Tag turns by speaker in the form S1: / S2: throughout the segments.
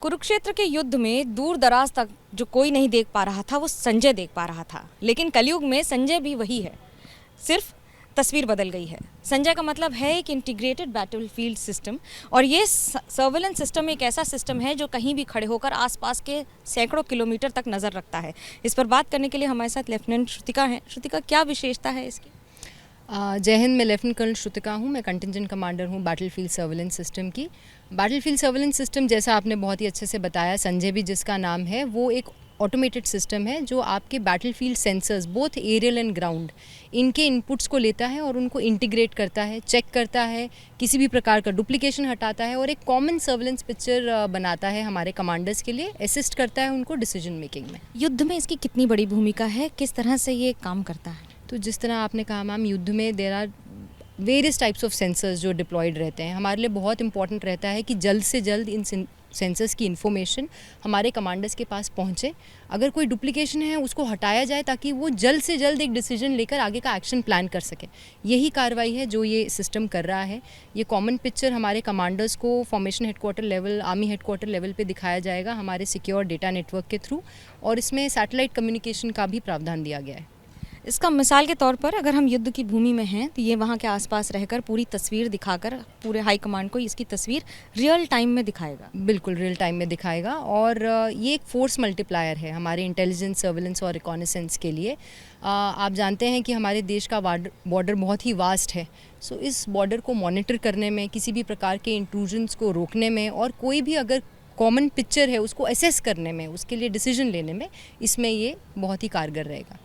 S1: कुरुक्षेत्र के युद्ध में दूर दराज तक जो कोई नहीं देख पा रहा था वो संजय देख पा रहा था। लेकिन कलयुग में संजय भी वही है, सिर्फ तस्वीर बदल गई है। संजय का मतलब है एक इंटीग्रेटेड बैटलफील्ड सिस्टम, और ये सर्वेलेंस सिस्टम एक ऐसा सिस्टम है जो कहीं भी खड़े होकर आसपास के सैकड़ों किलोमीटर तक नज़र रखता है। इस पर बात करने के लिए हमारे साथ लेफ्टिनेंट श्रुतिका हैं। श्रुतिका, क्या विशेषता है इसकी?
S2: जय हिंद। मैं लेफ्टिनेंट कर्नल श्रुतिका हूँ। मैं कंटिंजेंट कमांडर हूँ बैटलफील्ड सर्वेलेंस सिस्टम की। बैटलफील्ड सर्वेलेंस सिस्टम, जैसा आपने बहुत ही अच्छे से बताया, संजय भी जिसका नाम है, वो एक ऑटोमेटेड सिस्टम है जो आपके battlefield sensors both aerial and ground इनके इनपुट्स को लेता है और उनको इंटीग्रेट करता है, चेक करता है, किसी भी प्रकार का डुप्लीकेशन हटाता है और एक कॉमन सर्वेलेंस पिक्चर बनाता है हमारे कमांडर्स के लिए, असिस्ट करता है उनको डिसीजन मेकिंग में।
S1: युद्ध में इसकी कितनी बड़ी भूमिका है, किस तरह से ये काम करता है?
S2: तो जिस तरह आपने कहा मैम, युद्ध में there are various types of sensors जो डिप्लॉयड रहते हैं। हमारे लिए बहुत इंपॉर्टेंट रहता है कि जल्द से जल्द इन सेंसर्स की इन्फॉर्मेशन हमारे कमांडर्स के पास पहुंचे। अगर कोई डुप्लीकेशन है उसको हटाया जाए ताकि वो जल्द से जल्द एक डिसीजन लेकर आगे का एक्शन प्लान कर सके। यही कार्रवाई है जो ये सिस्टम कर रहा है। ये कॉमन पिक्चर हमारे कमांडर्स को formation headquarter level, army headquarter level पे दिखाया जाएगा हमारे सिक्योर डेटा नेटवर्क के थ्रू, और इसमें सैटेलाइट कम्युनिकेशन का भी प्रावधान दिया गया है।
S1: इसका मिसाल के तौर पर अगर हम युद्ध की भूमि में हैं तो ये वहाँ के आसपास रहकर पूरी तस्वीर दिखाकर पूरे हाई कमांड को इसकी तस्वीर रियल टाइम में दिखाएगा।
S2: बिल्कुल रियल टाइम में दिखाएगा, और ये एक फोर्स मल्टीप्लायर है हमारे इंटेलिजेंस, सर्वेलेंस और रिकॉनेसेंस के लिए। आप जानते हैं कि हमारे देश का बॉर्डर बहुत ही वास्ट है। सो इस बॉर्डर को मॉनिटर करने में, किसी भी प्रकार के इंट्रूजन्स को रोकने में, और कोई भी अगर कॉमन पिक्चर है उसको असेस करने में, उसके लिए डिसीजन लेने में, इसमें ये बहुत ही कारगर रहेगा।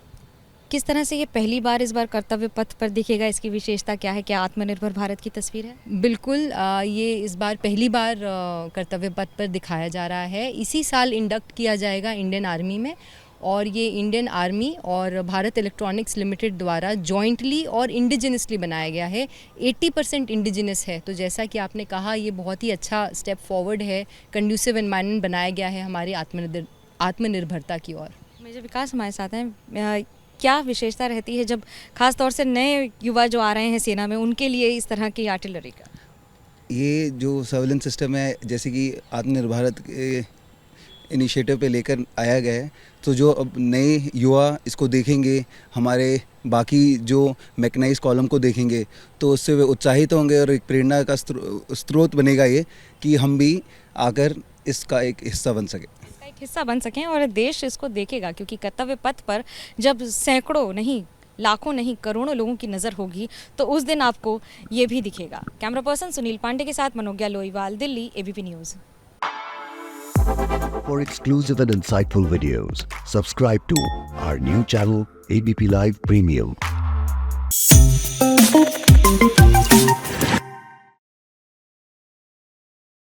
S1: किस तरह से ये पहली बार इस बार कर्तव्य पथ पर दिखेगा? इसकी विशेषता क्या है? क्या आत्मनिर्भर भारत की तस्वीर है?
S2: बिल्कुल, ये इस बार पहली बार कर्तव्य पथ पर दिखाया जा रहा है। इसी साल इंडक्ट किया जाएगा इंडियन आर्मी में, और ये इंडियन आर्मी और भारत इलेक्ट्रॉनिक्स लिमिटेड द्वारा जॉइंटली और इंडिजिनसली बनाया गया है। 80% इंडिजिनस है। तो जैसा कि आपने कहा, ये बहुत ही अच्छा स्टेप फॉरवर्ड है। कंड्यूसिव एनवायरनमेंट बनाया गया है हमारी आत्मनिर्भरता की ओर।
S1: मेजर विकास हमारे साथ हैं। क्या विशेषता रहती है जब खास तौर से नए युवा जो आ रहे हैं सेना में, उनके लिए इस तरह की आर्टिलरी का?
S3: ये जो सर्वेलेंस सिस्टम है, जैसे कि आत्मनिर्भर भारत के इनिशिएटिव पे लेकर आया गया है, तो जो अब नए युवा इसको देखेंगे, हमारे बाकी जो मैकेनाइज कॉलम को देखेंगे, तो उससे वे उत्साहित होंगे और एक प्रेरणा का स्रोत बनेगा ये कि हम भी आकर इसका एक हिस्सा बन सकें
S1: और देश इसको देखेगा। क्योंकि कर्तव्य पथ पर जब सैकड़ों नहीं, लाखों नहीं, करोड़ों लोगों की नज़र होगी तो उस दिन आपको ये भी दिखेगा। कैमरा पर्सन सुनील पांडे के साथ Manogya Loiwal, Delhi, ABP news.
S4: For exclusive and insightful videos, subscribe to our new channel ABP Live Premium.